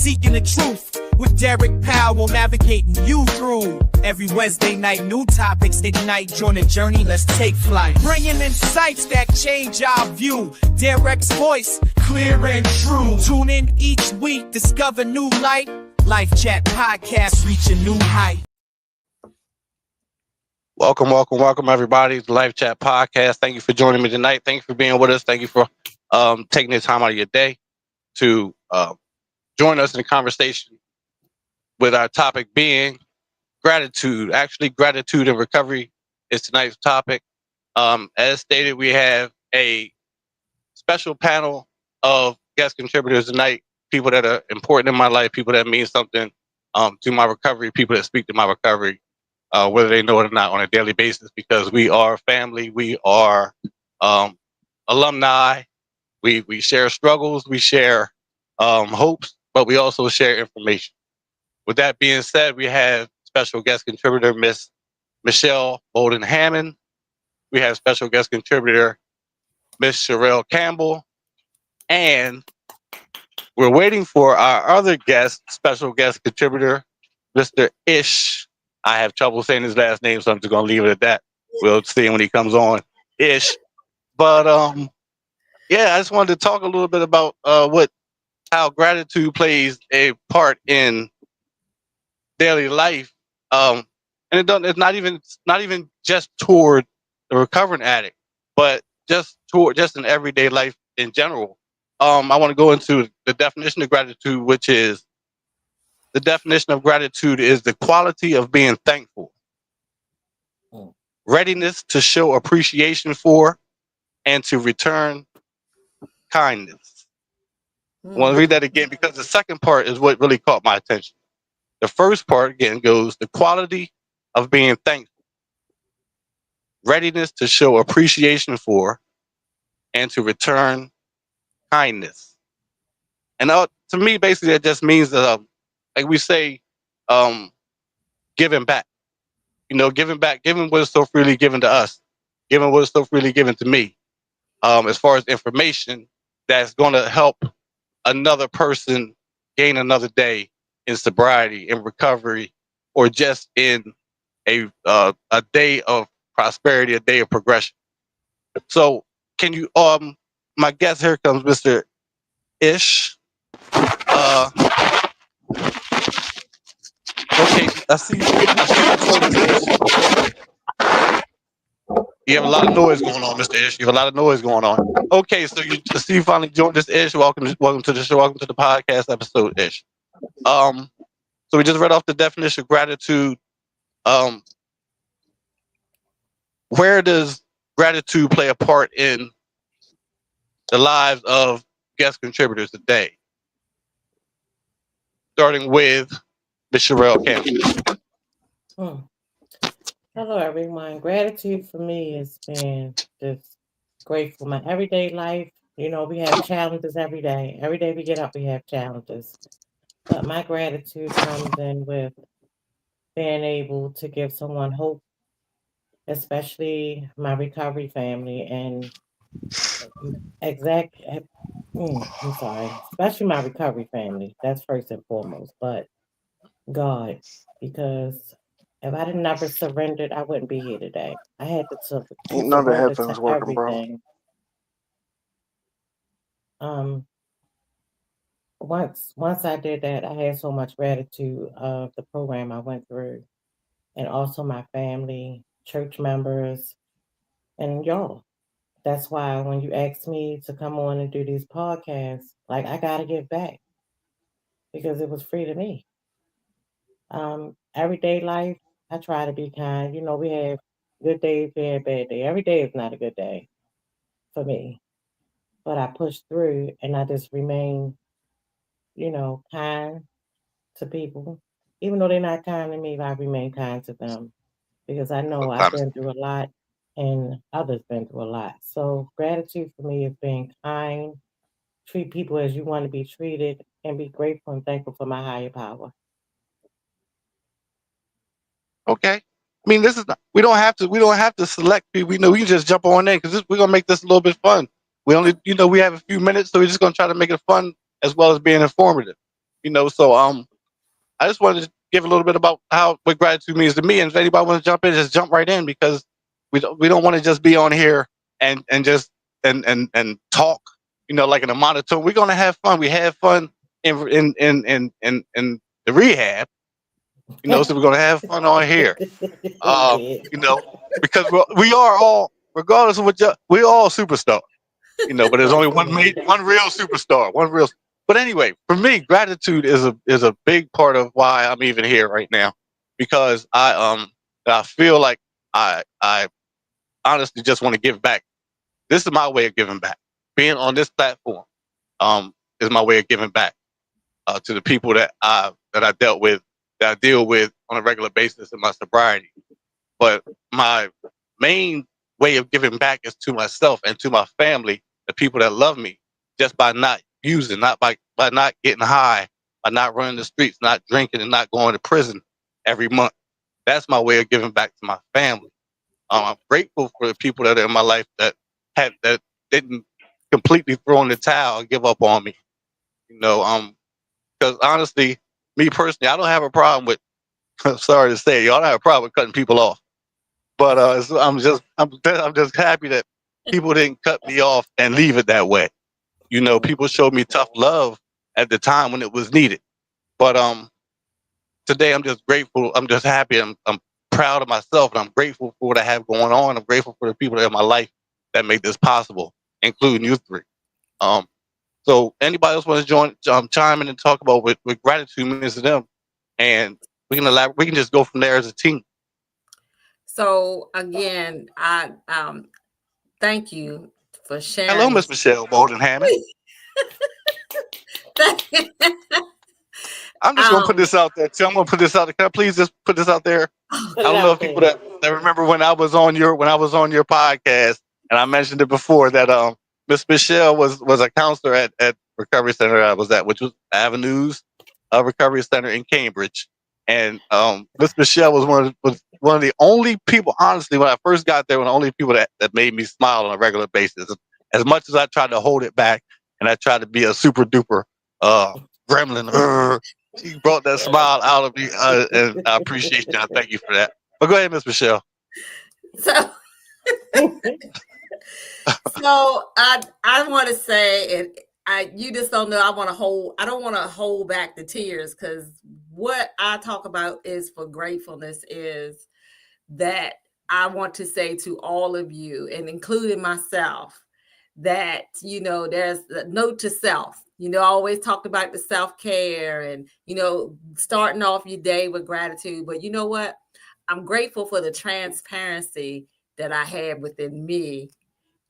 Seeking the truth with Derek Powell, navigating you through. Every Wednesday night, new topics ignite. Join the journey, let's take flight. Bringing insights that change our view. Derek's voice, clear and true. Tune in each week, discover new light. Life Chat Podcast, reach a new height. Welcome, everybody, to Life Chat Podcast. Thank you for joining me tonight. Thank you for being with us. Thank you for taking the time out of your day to join us in the conversation with our topic being gratitude. Actually, gratitude and recovery is tonight's topic. As stated, we have a special panel of guest contributors tonight, people that are important in my life, people that mean something to my recovery, people that speak to my recovery, whether they know it or not, on a daily basis, because we are family, we are alumni, we share struggles, we share hopes, but we also share information. With that being said, we have special guest contributor, Miss Michelleboulden-Hammond. We have special guest contributor, Miss Shirelle Campbell. And we're waiting for our other special guest contributor, Mr. Ish. I have trouble saying his last name, so I'm just going to leave it at that. We'll see him when he comes on, Ish. But, yeah, I just wanted to talk a little bit about how gratitude plays a part in daily life, and it's not even just toward the recovering addict, but just in everyday life in general. I want to go into the definition of gratitude, which is the quality of being thankful, readiness to show appreciation for, and to return kindness. I want to read that again because the second part is what really caught my attention. The first part, again, goes the quality of being thankful, readiness to show appreciation for, and to return kindness. And to me, basically, it just means that, like we say, giving back. Giving back, giving what is so freely given to us, giving what is so freely given to me, as far as information that's going to help another person gain another day in sobriety, in recovery, or just in a day of prosperity, a day of progression. So can you, my guest here comes, Mr. Ish. Okay, I see you have a lot of noise going on, Mr. Ish. You have a lot of noise going on. Okay, so you finally joined us, Ish. Welcome to the show. Welcome to the podcast episode, Ish. So we just read off the definition of gratitude. Where does gratitude play a part in the lives of guest contributors today? Starting with Ms. Shirelle Campbell. Hello, everyone. Gratitude for me has been just grateful. My everyday life, we have challenges every day. Every day we get up, we have challenges. But my gratitude comes in with being able to give someone hope, especially my recovery family, and especially my recovery family. That's first and foremost. But God, because if I didn't never surrendered, I wouldn't be here today. I had to surrender to everything. Once I did that, I had so much gratitude of the program I went through, and also my family, church members, and y'all. That's why when you asked me to come on and do these podcasts, like, I gotta give back because it was free to me. Everyday life, I try to be kind. We have good days, we have bad days. Every day is not a good day for me. But I push through and I just remain, kind to people. Even though they're not kind to me, I remain kind to them because I know I've been through a lot and others been through a lot. So gratitude for me is being kind, treat people as you want to be treated, and be grateful and thankful for my higher power. Okay. I mean, we don't have to select people. We can just jump on in because we're gonna make this a little bit fun. We only, we have a few minutes, so we're just gonna try to make it fun as well as being informative. So I just wanted to give a little bit about what gratitude means to me. And if anybody wants to jump in, just jump right in, because we don't want to just be on here and just and talk, like in a monotone. We're gonna have fun. We have fun in the rehab, so we're gonna have fun on here. We Um, did. because we are all, regardless of we're all superstars. But there's only one real superstar, one real. But anyway, for me, gratitude is a big part of why I'm even here right now, because I feel like I honestly just want to give back. This is my way of giving back. Being on this platform is my way of giving back to the people that I dealt with, that I deal with on a regular basis in my sobriety. But my main way of giving back is to myself and to my family, the people that love me, just by not using, not by not getting high, by not running the streets, not drinking, and not going to prison every month. That's my way of giving back to my family. I'm grateful for the people that are in my life that didn't completely throw in the towel and give up on me. Because honestly, me personally, I don't have a problem with. Sorry to say, y'all don't have a problem with cutting people off. But I'm just happy that people didn't cut me off and leave it that way. People showed me tough love at the time when it was needed. But today I'm just grateful. I'm just happy. I'm proud of myself, and I'm grateful for what I have going on. I'm grateful for the people that are in my life that make this possible, including you three. Um, so anybody else want to chime in and talk about what gratitude means to them, and we can just go from there as a team. So again, I thank you for Hello, sharing Miss this. Michelle Boulden-Hammond. I'm just gonna put um, this out there too. I'm gonna put this out there. Can I please just put this out there? Put I it don't know out if people there. that remember when I was on your podcast, and I mentioned it before, that Miss Michelle was a counselor at Recovery Center I was at, which was Avenues Recovery Center in Cambridge. And Miss Michelle was one of the only people, honestly, when I first got there, one of the only people that made me smile on a regular basis. As much as I tried to hold it back and I tried to be a super duper uh, gremlin, she brought that smile out of me, and I appreciate you. I thank you for that. But go ahead, Miss Michelle. so so I want to say, and you just don't know. I don't want to hold back the tears, because what I talk about is for gratefulness is that I want to say to all of you, and including myself, that there's a note to self. I always talked about the self-care, and starting off your day with gratitude. But you know what? I'm grateful for the transparency that I have within me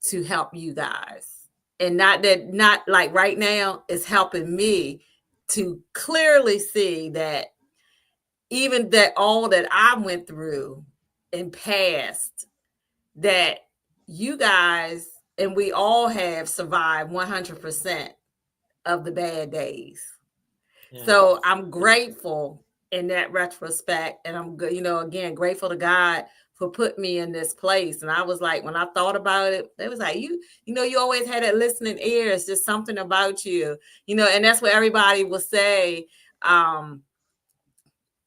to help you guys. And not like right now, it's helping me to clearly see that even that all that I went through in past, that you guys and we all have survived 100% of the bad days. Yeah. So I'm grateful in that retrospect. And I'm good, again, grateful to God for putting me in this place. And I was like, when I thought about it, it was like, you always had that listening ear. It's just something about you, and that's what everybody will say.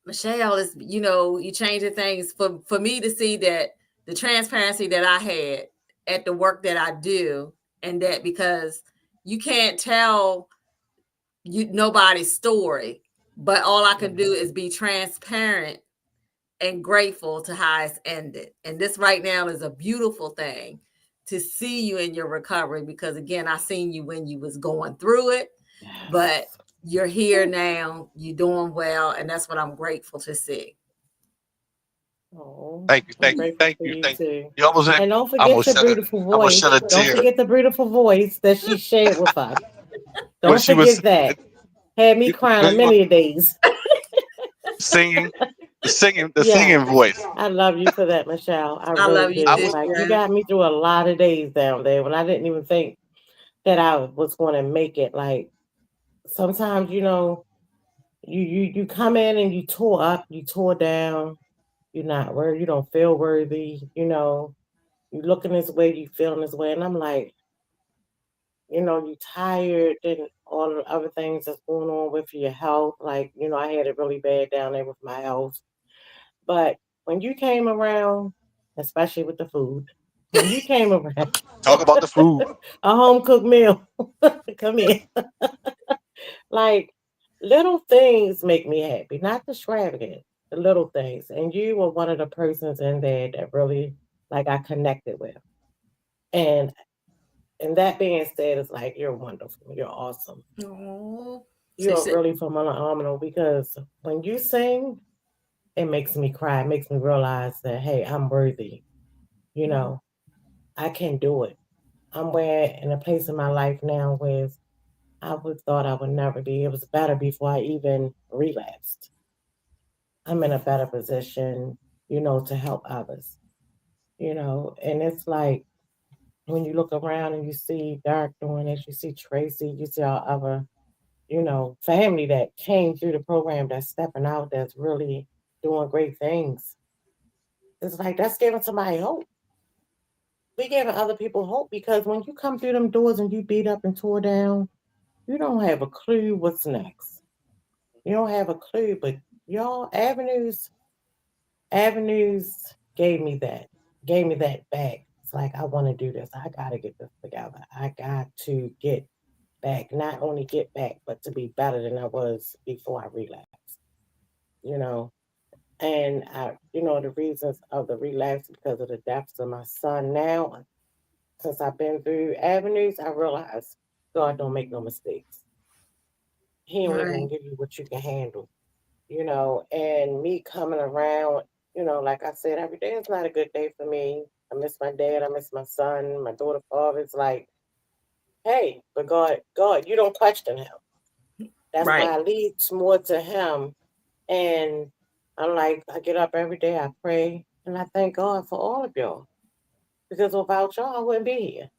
Michelle is, you changing things for me to see that the transparency that I had at the work that I do, and that because you can't tell nobody's story, but all I can do is be transparent and grateful to how it's ended. And this right now is a beautiful thing to see you in your recovery, because again, I seen you when you was going through it, but Yes. you're here now, you're doing well, and that's what I'm grateful to see. Oh, Thank you, I'm thank you, grateful thank for you, you thank you. too. You almost, I And don't forget almost your shed a, beautiful I almost voice. shed a Don't tear. forget the beautiful voice that she shared with us. When Don't she was forget that. Had me crying a when you were many a days. singing, the Yeah. singing voice. I love you for that, Michelle. I I really love you I do. too, was Like, you Sharon. got me through a lot of days down there when I didn't even think that I was going to make it. Like, sometimes, you come in and you tore up, you tore down, you're not worthy, you don't feel worthy, you looking this way, you feeling this way. And I'm like, you tired and all the other things that's going on with your health. Like, I had it really bad down there with my health. But when you came around, especially with the food, when you came around, Talk about the food. a home cooked meal, come in. Like, little things make me happy, not the extravagant, the little things. And you were one of the persons in there that really, like, I connected with. And and that being said, it's like you're wonderful, you're awesome, Oh, you're really phenomenal because when you sing, it makes me cry. It makes me realize that hey, I'm worthy. You know, I can do it. I'm where in a place in my life now where I would thought I would never be. It was better before I even relapsed. I'm in a better position, to help others. And it's like when you look around and you see Dark doing it, you see Tracy, you see our other, family that came through the program that's stepping out, that's really doing great things. It's like that's giving somebody hope. We giving other people hope because when you come through them doors and you beat up and tore down, you don't have a clue what's next. You don't have a clue, but y'all avenues gave me that back. It's like I want to do this. I gotta get this together. I got to get back, not only get back, but to be better than I was before I relapsed. You know, and the reasons of the relapse because of the deaths of my son. Now, since I've been through avenues, I realize God don't make no mistakes. He only gonna right. give you what you can handle. And me coming around, like I said, every day is not a good day for me. I miss my dad, I miss my son, my daughter, father. It's like, hey, but God, you don't question him. That's Right. why I lead more to him. And I'm like, I get up every day, I pray, and I thank God for all of y'all. Because without y'all, I wouldn't be here.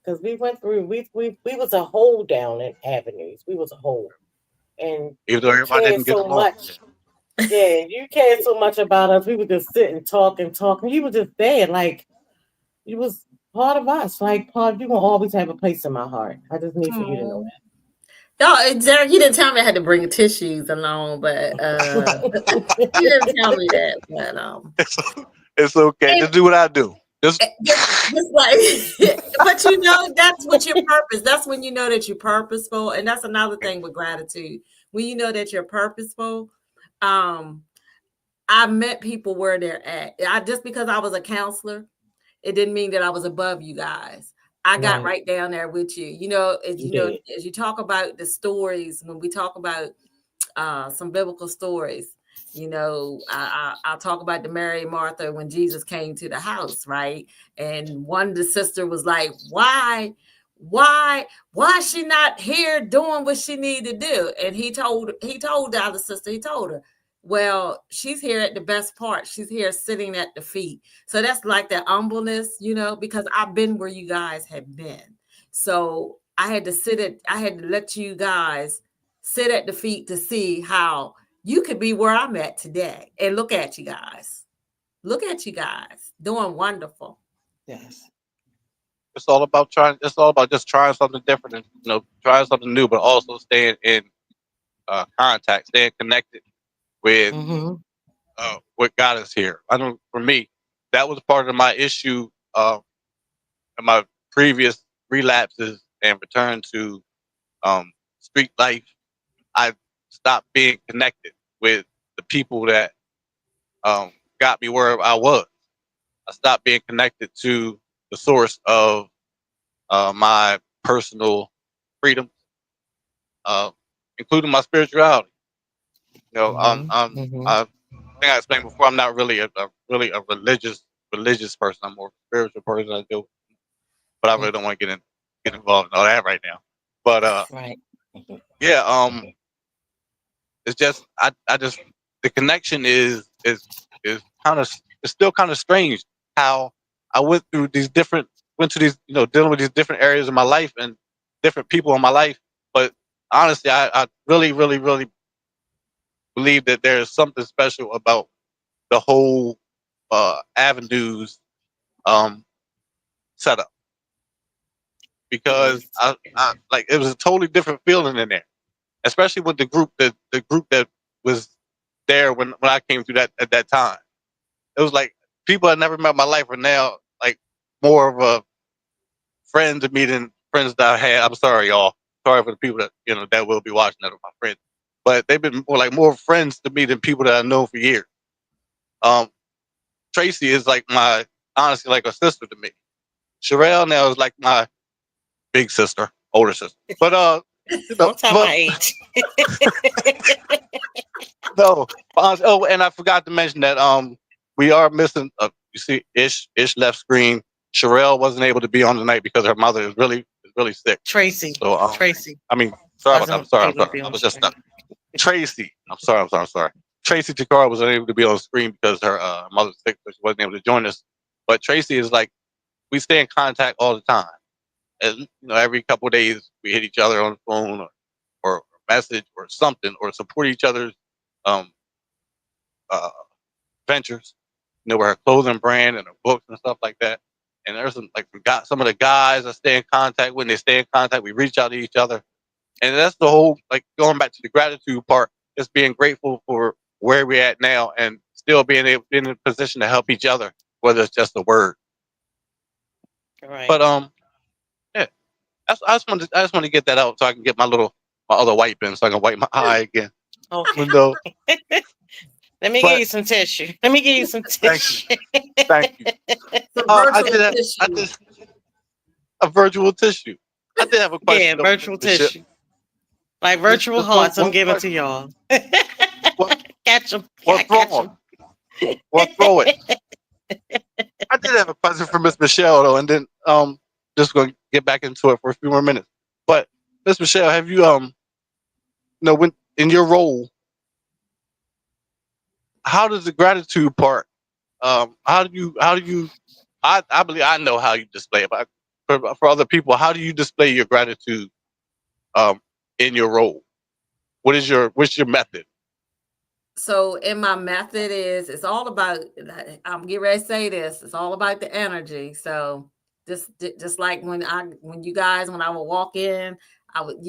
Because we went through, we was a hole down in avenues. We was a hole. And Even though you everybody cared didn't get so along. much. Yeah, you cared so much about us. We would just sit and talk and talk. And you were just there. Like, you was part of us. Like, part, you will always have a place in my heart. I just need for you to know Oh. Y'all, Derek, you didn't tell me I had to bring tissues along, but you that. didn't tell me that. But It's okay. and Just do what I do. Just just like, but that's what your purpose. That's when you know that you're purposeful, and that's another thing with gratitude. When you know that you're purposeful, um, I met people where they're at. I just because I was a counselor, it didn't mean that I was above you guys. I got Right. right down there with you. You did. As you talk about the stories, when we talk about some biblical stories, I'll talk about the Mary and Martha when Jesus came to the house, right? And one of the sister was like, why is she not here doing what she need to do? And he told the other sister, he told her, well, she's here at the best part. She's here sitting at the feet. So that's like that humbleness, because I've been where you guys have been. So I had to let you guys sit at the feet to see how you could be where I'm at today. And look at you guys. Look at you guys doing wonderful. Yes. it's all about trying. It's all about just trying something different and trying something new, but also staying in contact, staying connected with Mm-hmm. what got us here. I know for me, that was part of my issue in my previous relapses and return to street life. I stopped being connected with the people that got me where I was. I stopped being connected to the source of my personal freedom, uh, including my spirituality. Mm-hmm. Mm-hmm. I think I explained before. I'm not really a religious person. I'm more spiritual person. I do, but I really don't want to get involved in all that right now. But Right. Mm-hmm. yeah, it's just I just the connection is kind of it's still kind of strange how I went to these dealing with these different areas of my life and different people in my life, but honestly I really believe that there is something special about the whole avenues um setup because I like it was a totally different feeling in there, especially with the group that was there when I came through that at that time. It was like people I never met in my life are now like more of a friend to me than friends that I had. I'm sorry, y'all. Sorry for the people that that will be watching that are my friends, but they've been more friends to me than people that I know for years. Um, Tracy is like my honestly like a sister to me. Shirelle now is like my big sister, older sister. But Don't tell but my age. no. Oh, and I forgot to mention that we are missing. You see, Ish left screen. Shirelle wasn't able to be on tonight because her mother is really sick. Tracy. So Tracy I mean, sorry about that. I'm wasn't sorry. I'm able to sorry. be I on was just screen. Tracy. I'm sorry. Tracy Toccara was unable to be on screen because her mother's sick, so she wasn't able to join us. But Tracy is like we stay in contact all the time. And, every couple of days we hit each other on the phone or message or something or support each other's um, uh, ventures. With her clothing brand and her books and stuff like that. And there's some of the guys I stay in contact with. They stay in contact. We reach out to each other, and that's the whole going back to the gratitude part. Just being grateful for where we're at now, and still being in a position to help each other, whether it's just a word. Right. But yeah, I just want to get that out so I can get my other white pen so I can wipe my eye again. Okay. No, Let me give you some tissue. Let me give you some tissue. Thank you. Some I virtual did tissue. a virtual tissue. I did have a question. Yeah, virtual tissue. Like virtual Just hearts, I'm one giving to question. y'all. What, Catch them. throw Catch them. them? Throw it? I did have a question for Miss Michelle though, and then just going to get back into it for a few more minutes. But Miss Michelle, have you when in your role, how does the gratitude part? How do you? I believe I know how you display it, but for other people, how do you display your gratitude um in your role? What's your method? So in my method it's all about, I'm getting ready to say this, it's all about the energy. So just like when I would walk in, I would,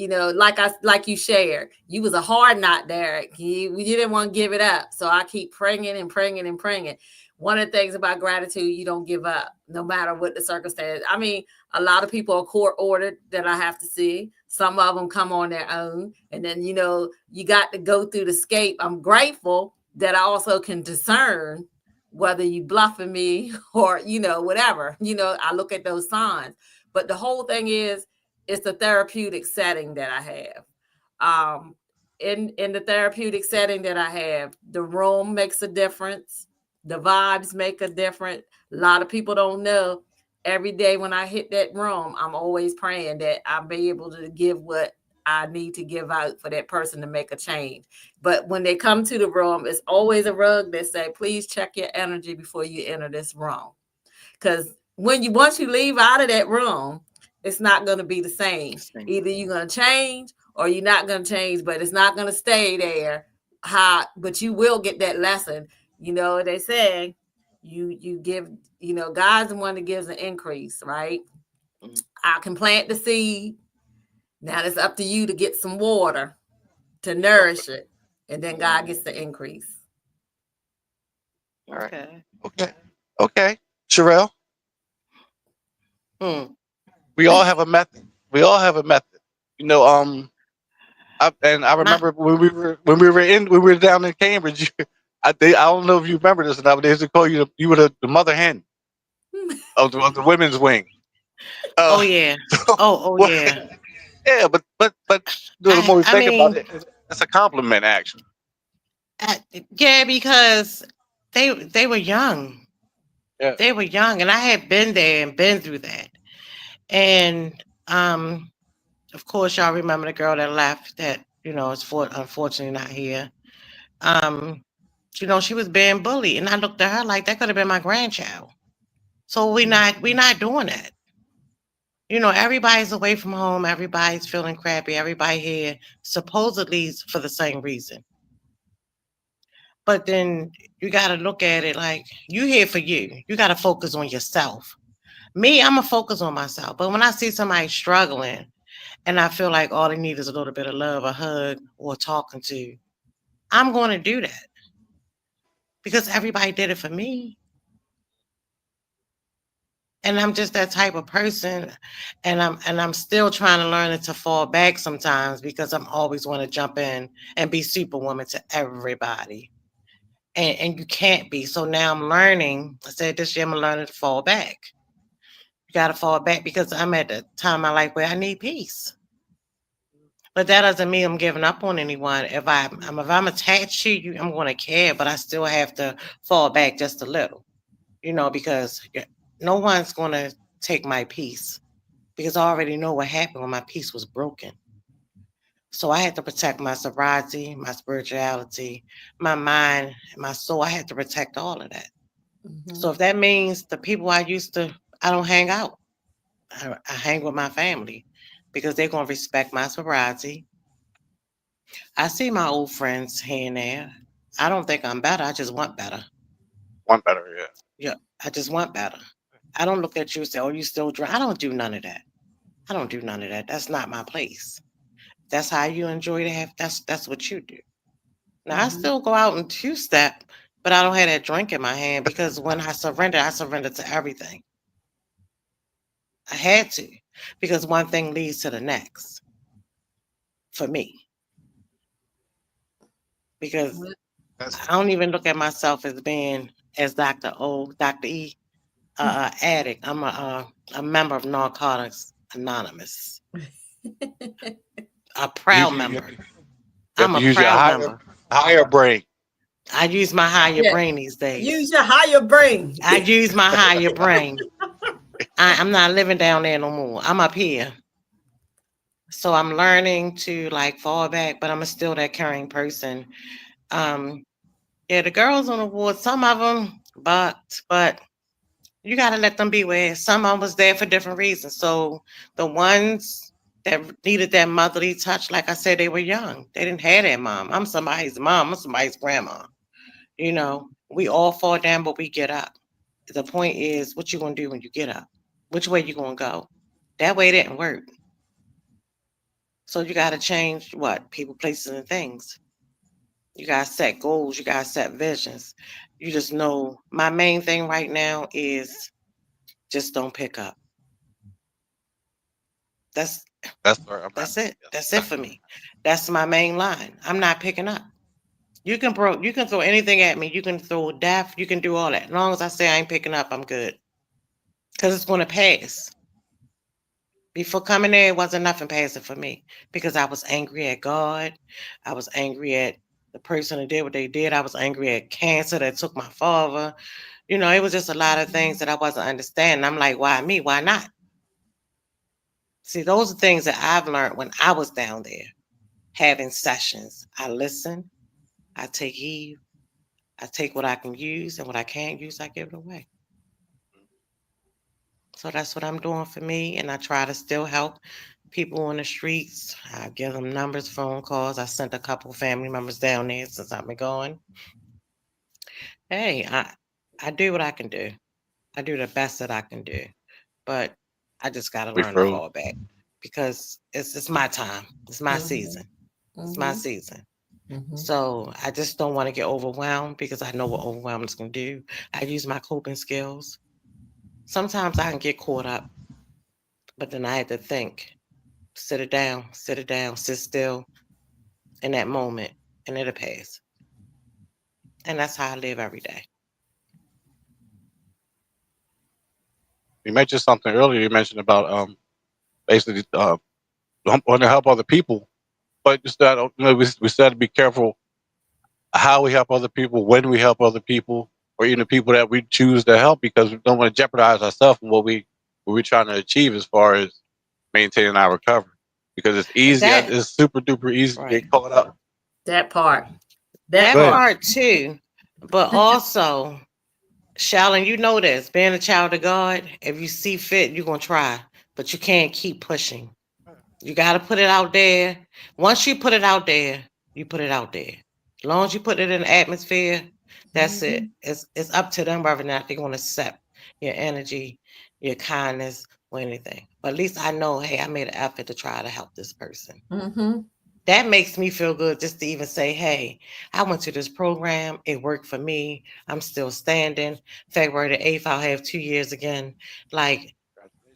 like you shared, you was a hard knot, Derek. You didn't want to give it up. So I keep praying and praying and praying. One of the things about gratitude, you don't give up no matter what the circumstance. I mean, a lot of people are court ordered that I have to see. Some of them come on their own. And then, you got to go through the scape. I'm grateful that I also can discern whether you bluffing me or, whatever. I look at those signs. But the whole thing is, it's the therapeutic setting that I have. In the therapeutic setting that I have, the room makes a difference. The vibes make a difference. A lot of people don't know. Every day when I hit that room, I'm always praying that I'll be able to give what I need to give out for that person to make a change. But when they come to the room, it's always a rug that say, please check your energy before you enter this room. Because once you leave out of that room, it's not going to be the same. Either you're going to change or you're not going to change, but it's not going to stay there hot. But you will get that lesson. They say you give, God's the one that gives an increase, right? I can plant the seed. Now it's up to you to get some water to nourish it. And then God gets the increase. All right. Okay. Shirelle, we all have a method. We all have a method. I remember when we were down in Cambridge. I don't know if you remember this, and they used to call you you were the mother hen of the women's wing. Oh yeah. Yeah. Yeah, but the more we think about it, it's a compliment, actually. Yeah, because they were young. Yeah. They were young, and I had been there and been through that. And of course, y'all remember the girl that left that is unfortunately not here. She was being bullied, and I looked at her like that could have been my grandchild. So we're not doing that. Everybody's away from home. Everybody's feeling crappy. Everybody here supposedly for the same reason. But then you got to look at it like you here for you. You got to focus on yourself. Me, I'm going to focus on myself. But when I see somebody struggling and I feel like all they need is a little bit of love, a hug, or talking to, I'm going to do that because everybody did it for me. And I'm just that type of person, and I'm still trying to learn to fall back sometimes because I'm always want to jump in and be superwoman to everybody. And you can't be. So now I'm learning. I said this year I'm learning to fall back. You gotta fall back because I'm at the time in my life where I need peace. But that doesn't mean I'm giving up on anyone. If I'm attached to you, I'm gonna care, but I still have to fall back just a little, because no one's gonna take my peace because I already know what happened when my peace was broken. So I had to protect my sobriety, my spirituality, my mind, my soul. I had to protect all of that. So if that means the people I don't hang out. I hang with my family because they're going to respect my sobriety. I see my old friends here and there. I don't think I'm better. I just want better. One better, yeah. Yeah, I just want better. I don't look at you and say, "Oh, you still drink." I don't do none of that. I don't do none of that. That's not my place. That's how you enjoy to have. That's what you do. Now I still go out and two step, but I don't have that drink in my hand because when I surrender to everything. I had to because one thing leads to the next for me. Because I don't even look at myself as being as Dr. E, addict. I'm a member of Narcotics Anonymous, a You, proud you, you member. have I'm to a use your proud member. higher brain. I use my higher Yeah. brain these days. Use your higher brain. I use my higher brain. I'm not living down there no more. I'm up here. So I'm learning to like fall back, but I'm still that caring person. Um, yeah, the girls on the ward, some of them, but you got to let them be where some of them was there for different reasons. So the ones that needed that motherly touch, like I said, they were young. They didn't have that mom. I'm somebody's mom. I'm somebody's grandma. We all fall down, but we get up. The point is, what you gonna do when you get up? Which way you gonna go? That way didn't work. So you got to change what people, places, and things. You got to set goals. You got to set visions. You just know my main thing right now is just don't pick up. That's That's where I'm at. that's it. Yes, That's it for me. That's my main line. I'm not picking up. You can throw anything at me. You can throw death. You can do all that. As long as I say I ain't picking up, I'm good. Because it's gonna pass. Before coming there, it wasn't nothing passing for me because I was angry at God. I was angry at the person that did what they did. I was angry at cancer that took my father. It was just a lot of things that I wasn't understanding. I'm like, why me? Why not? See, those are things that I've learned when I was down there having sessions. I listen, I take heed, I take what I can use, and what I can't use, I give it away. So that's what I'm doing for me. And I try to still help people on the streets. I give them numbers, phone calls. I sent a couple family members down there since I've been going. Hey, I do what I can do. I do the best that I can do. But I just got to we learn to froze. fall back because it's my time. It's my season. It's my season. So I just don't want to get overwhelmed because I know what overwhelm is going to do. I use my coping skills. Sometimes I can get caught up, but then I had to think, sit down, sit still in that moment, and it'll pass. And that's how I live every day. You mentioned something earlier. You mentioned about basically want to help other people, but just that we said to be careful how we help other people, when we help other people, or even the people that we choose to help, because we don't want to jeopardize ourselves and what we're trying to achieve as far as maintaining our recovery. Because it's easy, That it's super duper easy to right. get caught up. That part. That Go ahead. part too. But also, Shalyn, you know this. Being a child of God, if you see fit, you're gonna try. But you can't keep pushing. You gotta put it out there. Once you put it out there, you put it out there. As long as you put it in the atmosphere, that's it. It's up to them whether or not they're gonna accept your energy, your kindness, or anything. But at least I know, hey, I made an effort to try to help this person. Mm-hmm. That makes me feel good just to even say, hey, I went to this program. It worked for me. I'm still standing. February the 8th, I'll have 2 years again. Like,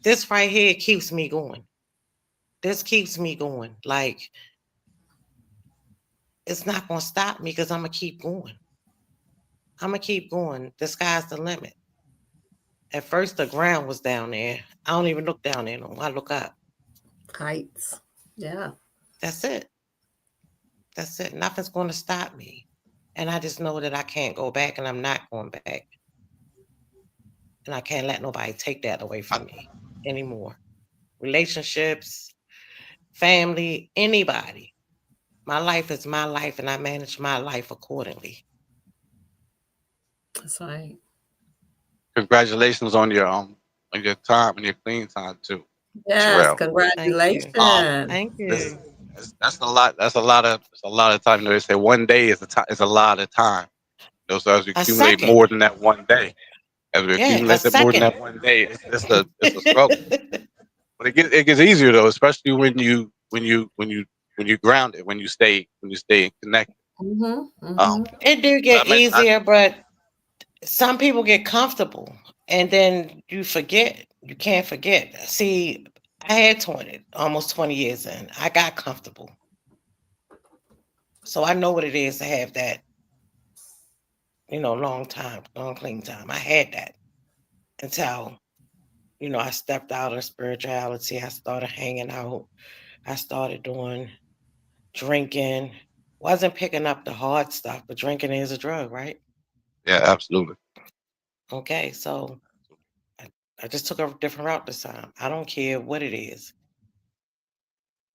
this right here keeps me going. This keeps me going. Like, it's not going to stop me because I'm going to keep going. I'm going to keep going. The sky's the limit. At first, the ground was down there. I don't even look down there no more. I look up. Heights. Yeah. That's it. That's it. Nothing's going to stop me. And I just know that I can't go back, and I'm not going back. And I can't let nobody take that away from me anymore. Relationships, family, anybody. My life is my life, and I manage my life accordingly. That's right. Congratulations on your time and your clean time too, Yes, Shirelle. Thank you. congratulations. Thank This, you. that's a lot. That's a lot of time. You know, they say one day is is a lot of time. You know, so as we A accumulate second. more than that one day, as we Yeah, a accumulate that more than second. that one day, it's a struggle. But it gets easier though, especially when you ground it, when you stay connected. Mm-hmm. Um, Mm-hmm. It do I get mean, easier, but some people get comfortable and then you forget. You can't forget. See, I had 20, almost 20 years in. I got comfortable. So I know what it is to have that, long time, long clean time. I had that until, I stepped out of spirituality. I started hanging out. I started doing drinking. Wasn't picking up the hard stuff, but drinking is a drug, right? yeah, absolutely. Okay, so I, I just took a different route this time. I don't care what it is.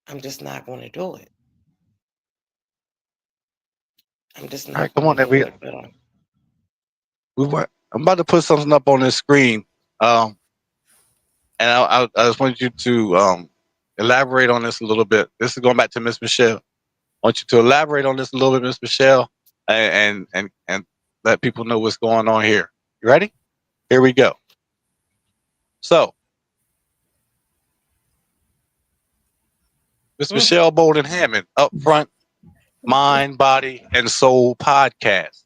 I'm just not going to do it. I'm just All right, not come going on, to then do it. But I'm about to put something up on the screen. Um, and I just want you to elaborate on this a little bit. This is going back to Miss Michelle. I want you to elaborate on this a little bit, Miss Michelle, and let people know what's going on here. You ready? Here we go. So, Miss mm, Michelle Boulden-Hammond, Upfront Mind, Body, and Soul podcast.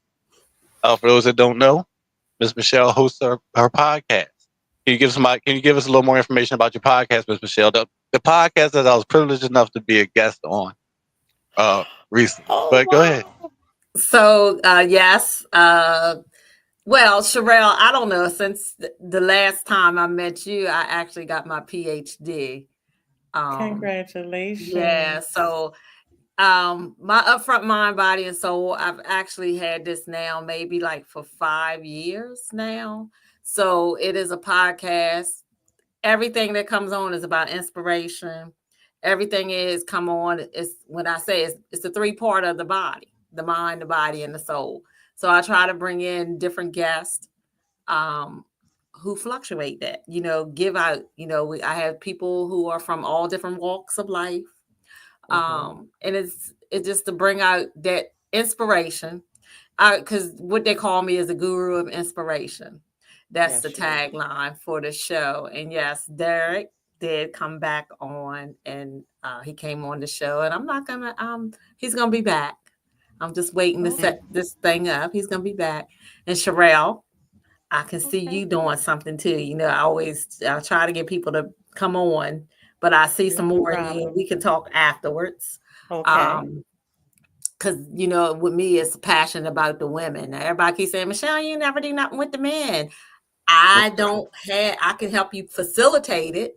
For those that don't know, Miss Michelle hosts her podcast. Can you give us a little more information about your podcast, Miss Michelle? The podcast that I was privileged enough to be a guest on recently. oh, But go ahead. wow. So yes. Well, Shirelle, I don't know. Since the last time I met you, I actually got my PhD. Yeah. Congratulations. So my upfront mind, body, and soul, I've actually had this now maybe like for 5 years now. So it is a podcast. Everything that comes on is about inspiration. Everything is come on. It's when I say it's the three part of the body, the mind, the body, and the soul. So I try to bring in different guests um, who fluctuate that, give out, I have people who are from all different walks of life. Mm-hmm. And it's just to bring out that inspiration. Because what they call me is a guru of inspiration. That's the Yes, you are. tagline for the show. And yes, Derek did come back on, and he came on the show. And I'm not gonna. He's gonna be back. I'm just waiting to Okay. set this thing up. He's gonna be back. And Shirelle, I can see Okay. you doing something too. I try to get people to come on, but I see some No more in you. problem. We can talk afterwards. Okay. Um, because with me, it's passion about the women. Now, everybody keeps saying, Michelle, you never do nothing with the men. I can help you facilitate it,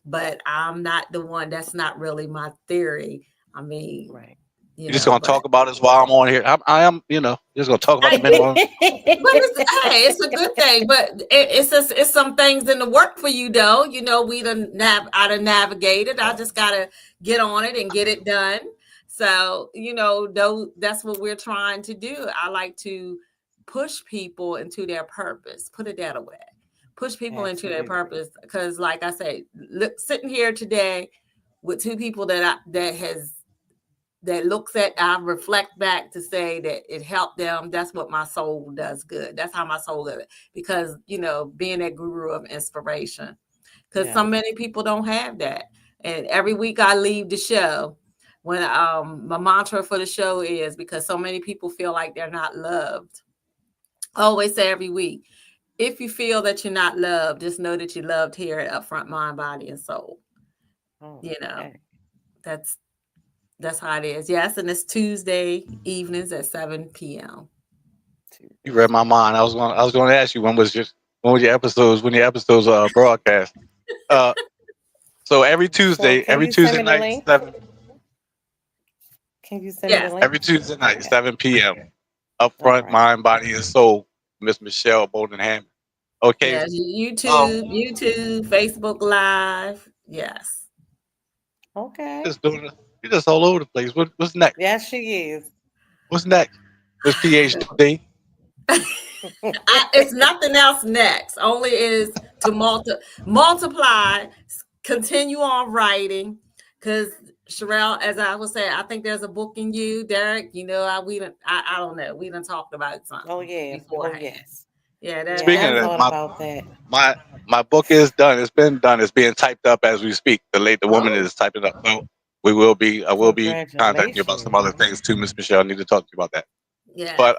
but I'm not the one. That's not really my theory. I mean, Right. You're just gonna but talk about us while I'm on here. I am, just gonna talk about the men on. it's a good thing. But it's some things in the work for you, though. I done navigated. I just gotta get on it and get it done. So though that's what we're trying to do. I like to push people into their purpose. Put it that way. Push people into their Absolutely. purpose because, like I say, sitting here today with two people that has that looks at, I reflect back to say that it helped them. That's what my soul does good. That's how my soul does it. Because, being that guru of inspiration. Because so many people don't have that. And every week I leave the show when my mantra for the show is, because so many people feel like they're not loved. I always say every week, if you feel that you're not loved, just know that you're loved here at Upfront Mind, Body, and Soul. That's how it is. Yes, and it's Tuesday evenings at 7 p.m. You read my mind. I was going to ask you when your episodes broadcast. So every Tuesday night 7. Can you send me the link? Every Tuesday night 7 p.m. Upfront Mind, Body, and Soul. Miss Michelle Boulden-Hammond. Okay. Yes, YouTube, Facebook Live. Yes. Okay. You're just all over the place. What's next? Yes, she is. What's next? Miss PhD. It's nothing else next. Only is to multiply, continue on writing. Because Shirelle, as I was saying, I think there's a book in you, Derek. I don't know. We done talked about something. Oh yeah. Beforehand. Oh yes. Yeah. Speaking of that, my book is done. It's been done. It's being typed up as we speak. The woman is typing it up. So I will be contacting you about some other things too, Miss Michelle. I need to talk to you about that. Yeah. But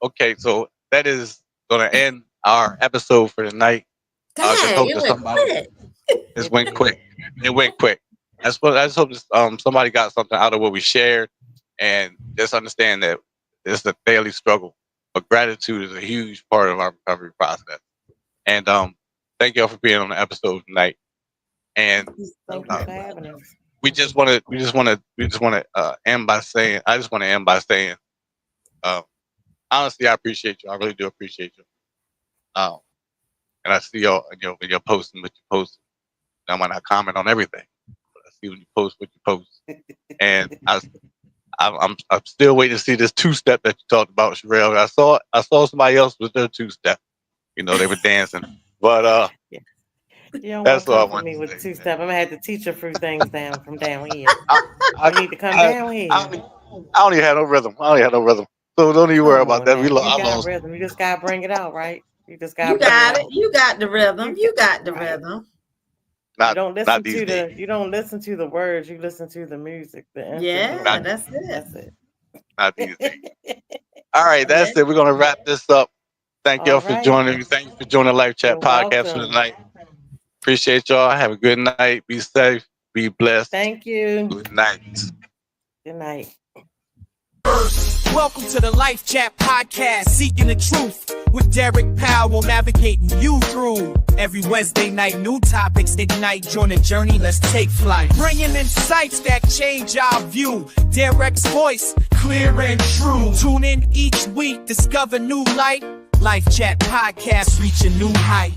okay, so that is going to end our episode for tonight. It went quick. It went quick. I just hope somebody got something out of what we shared, and just understand that it's a daily struggle. But gratitude is a huge part of our recovery process. And thank y'all for being on the episode tonight. And we just want to end by saying, honestly, I appreciate you. I really do appreciate you. And I see y'all when you're posting what you post. I might not comment on everything, but I see when you post what you post. And I'm still waiting to see this 2-step that you talked about, Shirelle. I saw somebody else with their 2-step. They were dancing. But that's what I want me with 2-step. I'm gonna have to teach a few things down here. I need to come down here. I don't even have no rhythm. So don't even worry about that. You got rhythm. You just gotta bring it out, right? You got it. You got the rhythm. You got the rhythm. You don't listen to the words. You listen to the music. That's it. Not these days. All right, that's it. We're gonna wrap this up. Thank y'all for joining me. Thank you for joining the Live Chat podcast for tonight. Appreciate y'all. Have a good night. Be safe. Be blessed. Thank you. Good night. Good night. Welcome to the Life Chat podcast, seeking the truth with Derek Powell, navigating you through. Every Wednesday night, new topics ignite. Join the journey, let's take flight. Bringing insights that change our view. Derek's voice, clear and true. Tune in each week, discover new light. Life Chat podcast, reach a new height.